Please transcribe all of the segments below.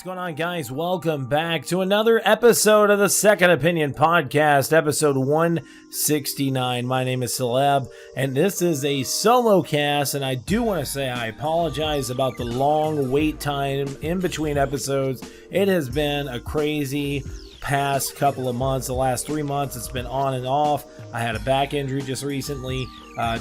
going on, guys? Welcome back to another episode of the Second Opinion Podcast, episode 169. My name is Celeb, and this is a solo cast, and I do want to say I apologize about the long wait time in between episodes. It has been a crazy past couple of months. The last 3 months, it's been on and off. I had a back injury just recently,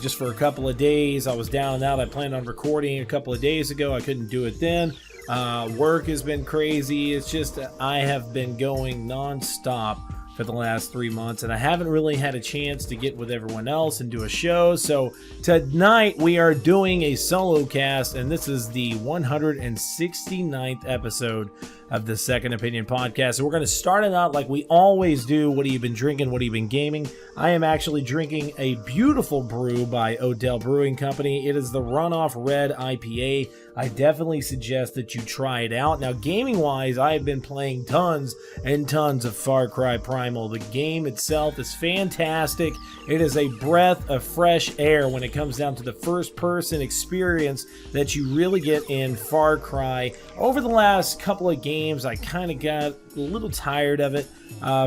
just for a couple of days. I was down and out. I planned on recording a couple of days ago. I couldn't do it then. Work has been crazy. It's just I have been going non-stop for the last 3 months, and I haven't really had a chance to get with everyone else and do a show. So tonight we are doing a solo cast, and this is the 169th episode of the Second Opinion Podcast. So we're going to start it out like we always do. What have you been drinking? What have you been gaming? I am actually drinking a beautiful brew by Odell Brewing Company. It is the Runoff Red IPA. I definitely suggest that you try it out. Now, gaming-wise, I have been playing tons and tons of Far Cry Primal. The game itself is fantastic. It is a breath of fresh air when it comes down to the first-person experience that you really get in Far Cry. Over the last couple of games, I kind of got a little tired of it.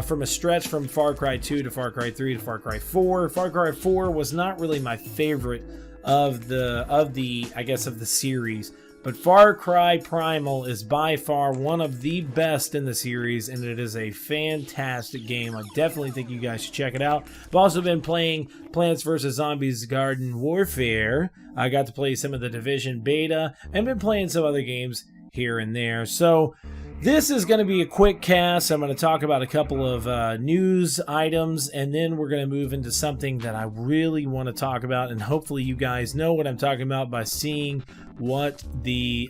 From a stretch from Far Cry 2 to Far Cry 3 to Far Cry 4. Far Cry 4 was not really my favorite of the series, but Far Cry Primal is by far one of the best in the series, and it is a fantastic game. I definitely think you guys should check it out. I've also been playing Plants vs. Zombies Garden Warfare. I got to play some of the Division beta, and been playing some other games here and there. So this is going to be a quick cast. I'm going to talk about a couple of news items, and then we're going to move into something that I really want to talk about, and hopefully you guys know what I'm talking about by seeing what the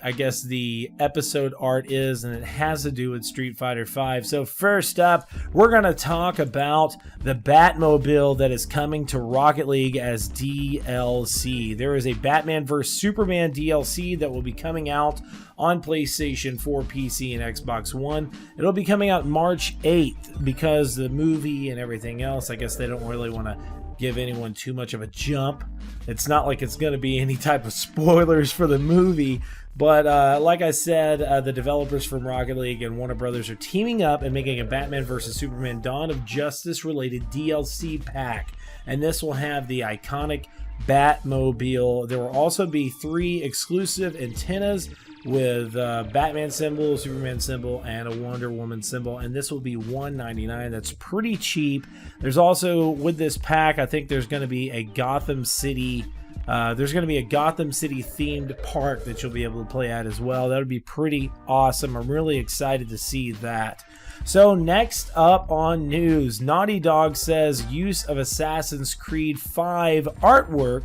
episode art is, and it has to do with Street Fighter V. So first up, we're going to talk about the Batmobile that is coming to Rocket League as DLC. There is a Batman vs. Superman DLC that will be coming out on PlayStation 4, PC, and Xbox One. It'll be coming out March 8th because the movie and everything else, I guess they don't really want to give anyone too much of a jump. It's not like it's going to be any type of spoilers for the movie, but like I said, the developers from Rocket League and Warner Brothers are teaming up and making a Batman vs. Superman Dawn of Justice related DLC pack, and this will have the iconic Batmobile. There will also be 3 exclusive antennas with Batman symbol, Superman symbol, and a Wonder Woman symbol, and this will be $199. That's pretty cheap. There's also, with this pack, I think there's going to be a Gotham City themed park that you'll be able to play at as well. That would be pretty awesome. I'm really excited to see that. So next up on news, Naughty Dog says use of Assassin's Creed 5 artwork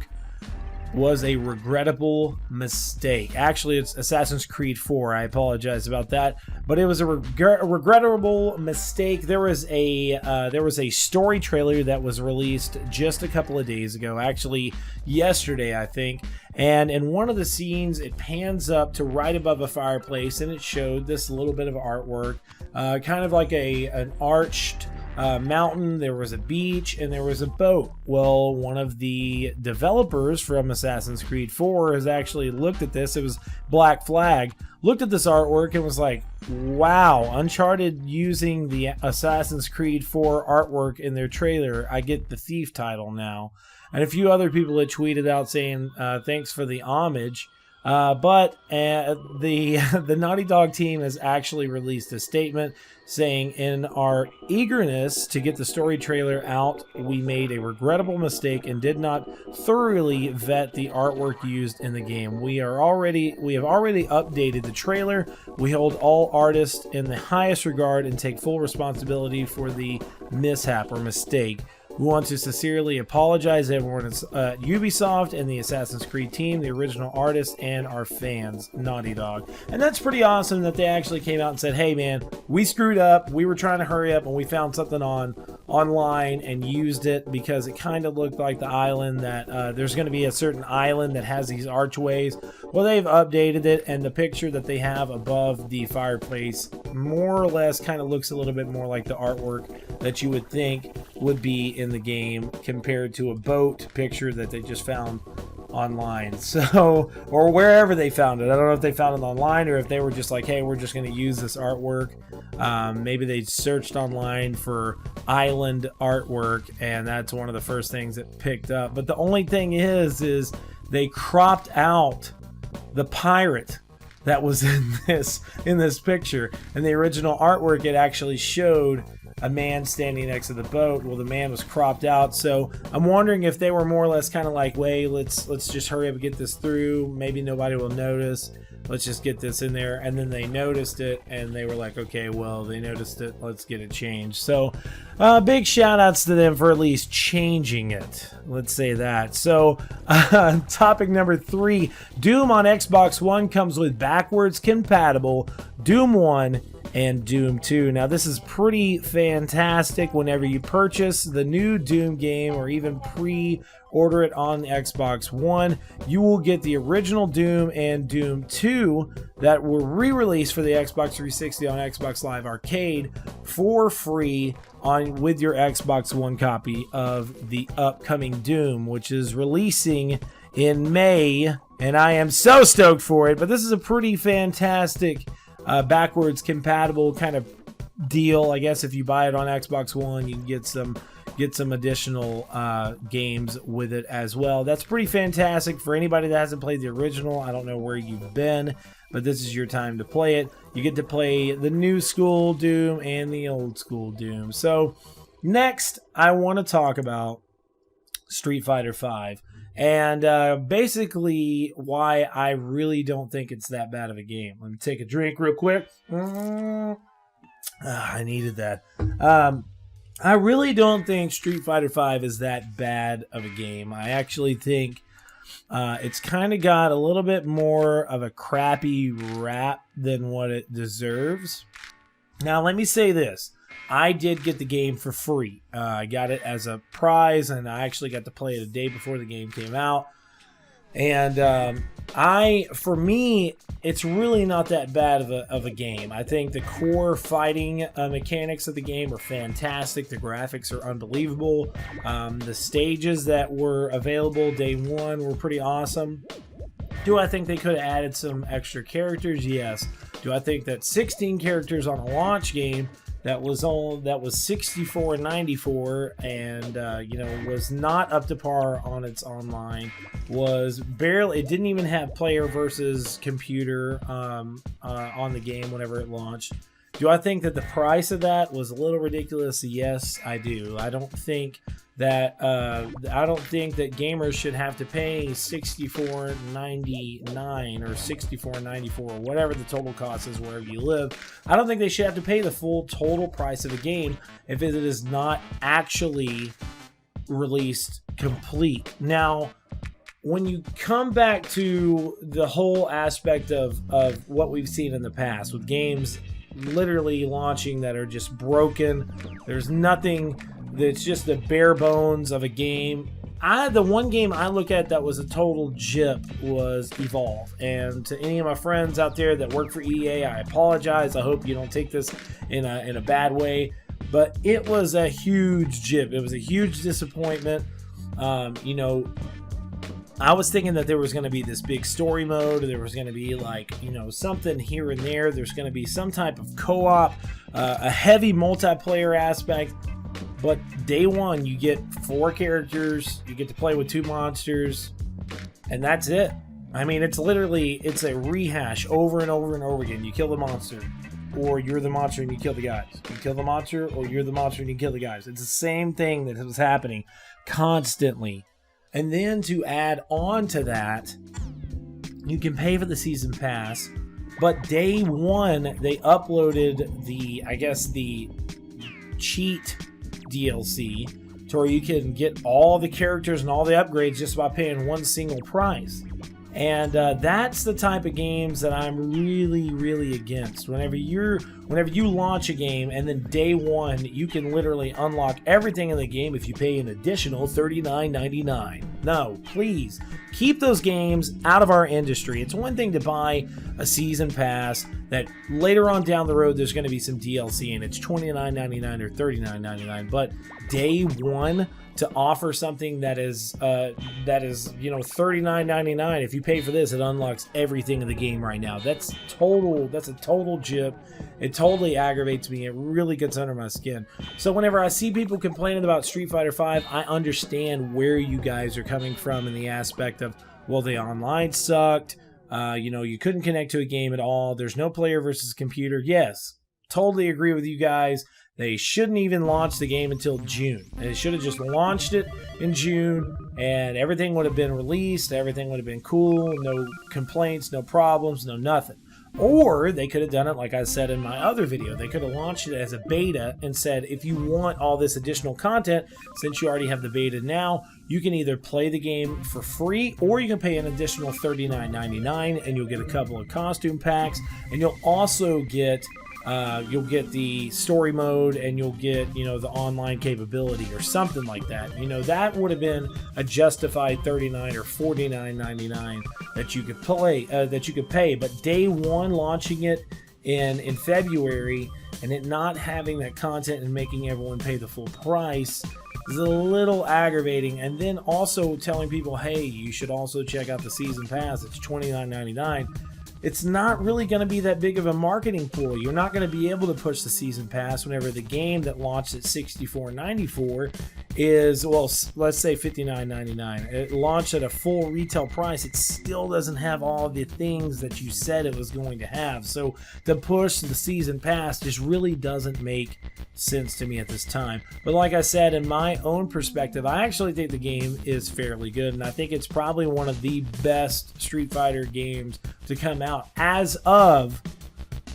was a regrettable mistake. Actually, it's Assassin's Creed 4. I apologize about that, but it was a regrettable mistake. There was a story trailer that was released just a couple of days ago, actually yesterday, I think. And in one of the scenes, it pans up to right above a fireplace, and it showed this little bit of artwork, kind of like an arched mountain. There was a beach, and there was a boat. Well, one of the developers from Assassin's Creed 4 has actually looked at this. It was Black Flag. Looked at this artwork and was like, wow, Uncharted using the Assassin's Creed 4 artwork in their trailer. I get the Thief title now. And a few other people had tweeted out saying, thanks for the homage. But the Naughty Dog team has actually released a statement saying, in our eagerness to get the story trailer out, we made a regrettable mistake and did not thoroughly vet the artwork used in the game. We have already updated the trailer. We hold all artists in the highest regard and take full responsibility for the mishap or mistake. We want to sincerely apologize to everyone at Ubisoft and the Assassin's Creed team, the original artists, and our fans, Naughty Dog. And that's pretty awesome that they actually came out and said, hey man, we screwed up. We were trying to hurry up and we found something online and used it because it kind of looked like the island that there's going to be a certain island that has these archways. Well, they've updated it, and the picture that they have above the fireplace more or less kind of looks a little bit more like the artwork that you would think would be in the game compared to a boat picture that they just found online. So, or wherever they found it. I don't know if they found it online or if they were just like, hey, we're just going to use this artwork. Maybe they searched online for island artwork, and that's one of the first things it picked up. But the only thing is they cropped out the pirate that was in this picture. In the original artwork, it actually showed a man standing next to the boat. Well, the man was cropped out, so I'm wondering if they were more or less kind of like, wait, let's just hurry up and get this through. Maybe nobody will notice. Let's just get this in there. And then they noticed it, and they were like, okay, well, they noticed it. Let's get it changed. So big shout outs to them for at least changing it. Let's say that. So topic number 3, Doom on Xbox One comes with backwards compatible Doom 1 and Doom 2. Now, this is pretty fantastic. Whenever you purchase the new Doom game or even pre-order it on Xbox One, you will get the original Doom and Doom 2 that were re-released for the Xbox 360 on Xbox Live Arcade for free with your Xbox One copy of the upcoming Doom, which is releasing in May, and I am so stoked for it. But this is a pretty fantastic backwards compatible kind of deal. I guess if you buy it on Xbox One, you can get some additional games with it as well. That's pretty fantastic for anybody that hasn't played the original. I don't know where you've been, but this is your time to play it. You get to play the new school Doom and the old school Doom. So next, I want to talk about Street Fighter V. And basically why I really don't think it's that bad of a game. Let me take a drink real quick. I needed that. I really don't think Street Fighter V is that bad of a game. I actually think it's kind of got a little bit more of a crappy rap than what it deserves. Now, let me say this. I did get the game for free. I got it as a prize, and I actually got to play it a day before the game came out. And for me, it's really not that bad of a game. I think the core fighting mechanics of the game are fantastic. The graphics are unbelievable. The stages that were available day one were pretty awesome. Do I think they could have added some extra characters? Yes. Do I think that 16 characters on a launch game that was $64.94 and was not up to par on its online, was barely, it didn't even have player versus computer on the game whenever it launched. Do I think that the price of that was a little ridiculous? Yes, I do. I don't think that gamers should have to pay $64.99 or $64.94 or whatever the total cost is wherever you live. I don't think they should have to pay the full total price of a game if it is not actually released complete. Now, when you come back to the whole aspect of what we've seen in the past with games literally launching that are just broken, there's nothing, that's just the bare bones of a game. The one game I look at that was a total jip was Evolve. And to any of my friends out there that work for EA, I apologize. I hope you don't take this in a bad way. But it was a huge jip. It was a huge disappointment. I was thinking that there was going to be this big story mode. There was going to be something here and there. There's going to be some type of co-op, a heavy multiplayer aspect. But day one, you get 4 characters, you get to play with 2 monsters, and that's it. I mean, it's a rehash over and over and over again. You kill the monster, or you're the monster and you kill the guys. You kill the monster, or you're the monster and you kill the guys. It's the same thing that was happening constantly. And then to add on to that, you can pay for the season pass, but day one, they uploaded the cheat DLC to where you can get all the characters and all the upgrades just by paying one single price. And that's the type of games that I'm really, really against. Whenever you're whenever you launch a game and then day one, you can literally unlock everything in the game if you pay an additional $39.99. No, please, keep those games out of our industry. It's one thing to buy a season pass that later on down the road there's going to be some DLC and it's $29.99 or $39.99, but day one to offer something that is $39.99. If you pay for this, it unlocks everything in the game right now. That's a total jip. It totally aggravates me. It really gets under my skin. So whenever I see people complaining about Street Fighter V, I understand where you guys are coming from in the aspect of, well, the online sucked. You couldn't connect to a game at all. There's no player versus computer. Yes, totally agree with you guys. They shouldn't even launch the game until June. They should have just launched it in June and everything would have been released. Everything would have been cool. No complaints, no problems, no nothing. Or they could have done it like I said in my other video. They could have launched it as a beta and said, if you want all this additional content, since you already have the beta now, you can either play the game for free or you can pay an additional $39.99 and you'll get a couple of costume packs, and you'll also get the story mode, and you'll get, the online capability or something like that. That would have been a justified $39 or $49.99 that you could pay. But day one launching it in February and it not having that content and making everyone pay the full price is a little aggravating. And then also telling people, hey, you should also check out the season pass. It's $29.99. It's not really going to be that big of a marketing pool. You're not going to be able to push the season pass whenever the game that launched at $64.94 is, well, let's say $59.99. It launched at a full retail price. It still doesn't have all the things that you said it was going to have. So to push the season pass just really doesn't make sense to me at this time. But like I said, in my own perspective, I actually think the game is fairly good, and I think it's probably one of the best Street Fighter games to come out as of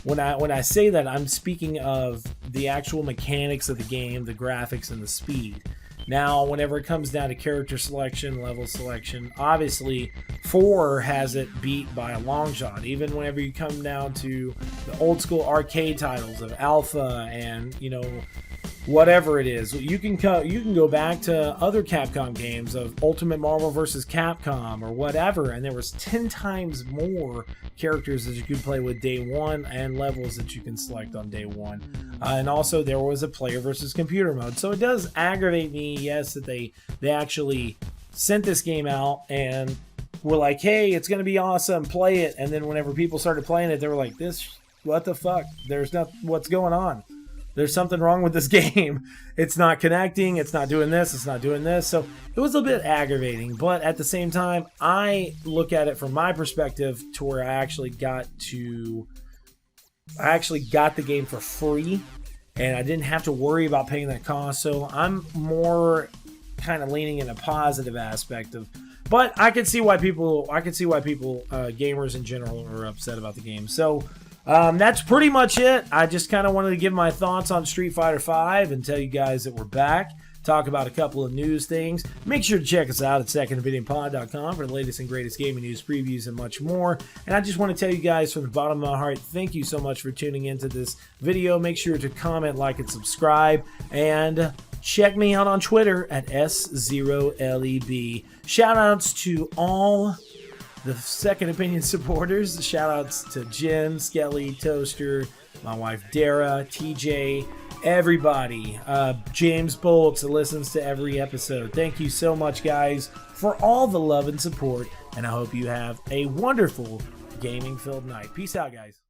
when I say that, I'm speaking of the actual mechanics of the game, the graphics, and the speed. Now, whenever it comes down to character selection, level selection, obviously 4 has it beat by a long shot. Even whenever you come down to the old school arcade titles of Alpha and, whatever it is, you can go back to other Capcom games of Ultimate Marvel vs. Capcom or whatever, and there was 10 times more characters that you could play with day one and levels that you can select on day one. And also there was a player versus computer mode. So it does aggravate me, yes, that they actually sent this game out and were like, hey, it's going to be awesome, play it. And then whenever people started playing it, they were like, what the fuck? What's going on? There's something wrong with this game. It's not connecting. It's not doing this. It's not doing this. So it was a bit aggravating. But at the same time, I look at it from my perspective to where I actually got the game for free. And I didn't have to worry about paying that cost. So I'm more kind of leaning in a positive aspect of. But I can see why people, gamers in general, are upset about the game. So that's pretty much it. I just kind of wanted to give my thoughts on Street Fighter V and tell you guys that we're back. Talk about a couple of news things. Make sure to check us out at secondopinionpod.com for the latest and greatest gaming news, previews, and much more. And I just want to tell you guys from the bottom of my heart, thank you so much for tuning into this video. Make sure to comment, like, and subscribe. And check me out on Twitter at S0LEB. Shoutouts to all the Second Opinion supporters. Shoutouts to Jen, Skelly, Toaster, my wife Dara, TJ, everybody. James Bolts listens to every episode. Thank you so much, guys, for all the love and support, and I hope you have a wonderful gaming-filled night. Peace out, guys.